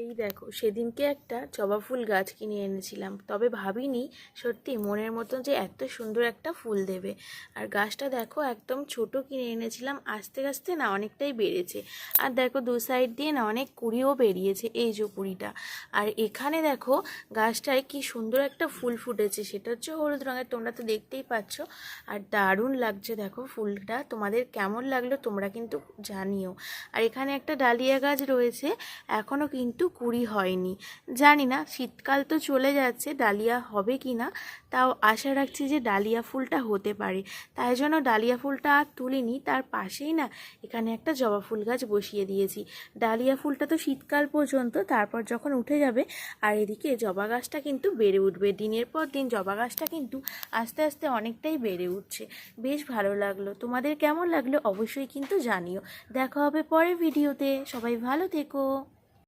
এই দেখো, সেদিনকে একটা জবা ফুল গাছ কিনে এনেছিলাম, তবে ভাবিনি সত্যি মনের মতন যে এত সুন্দর একটা ফুল দেবে। আর গাছটা দেখো একদম ছোট কিনে এনেছিলাম, আস্তে আস্তে না অনেকটাই বেড়েছে। আর দেখো দু সাইড দিয়ে না অনেক কুঁড়িও বেরিয়েছে, এই যে কুঁড়িটা। আর এখানে দেখো গাছটায় কি সুন্দর একটা ফুল ফুটেছে, সেটা হচ্ছে হলুদ রঙের, তোমরা তো দেখতেই পাচ্ছ। আর দারুণ লাগছে দেখো ফুলটা, তোমাদের কেমন লাগলো তোমরা কিন্তু জানিও। আর এখানে একটা ডালিয়া গাছ রয়েছে, এখনও কিন্তু কুঁড়ি হয়নি। জানি না, শীতকাল তো চলে যাচ্ছে, ডালিয়া হবে কি না, তাও আশা রাখছি যে ডালিয়া ফুলটা হতে পারে। তাই জন্য ডালিয়া ফুলটা আর তুলিনি, তার পাশেই না এখানে একটা জবা ফুল গাছ বসিয়ে দিয়েছি। ডালিয়া ফুলটা তো শীতকাল পর্যন্ত, তারপর যখন উঠে যাবে আর এদিকে জবা গাছটা কিন্তু বেড়ে উঠবে, দিনের পর দিন জবা গাছটা কিন্তু আস্তে আস্তে অনেকটাই বেড়ে উঠছে। বেশ ভালো লাগলো, তোমাদের কেমন লাগলো অবশ্যই কিন্তু জানিও। দেখা হবে পরের ভিডিওতে, সবাই ভালো থেকো।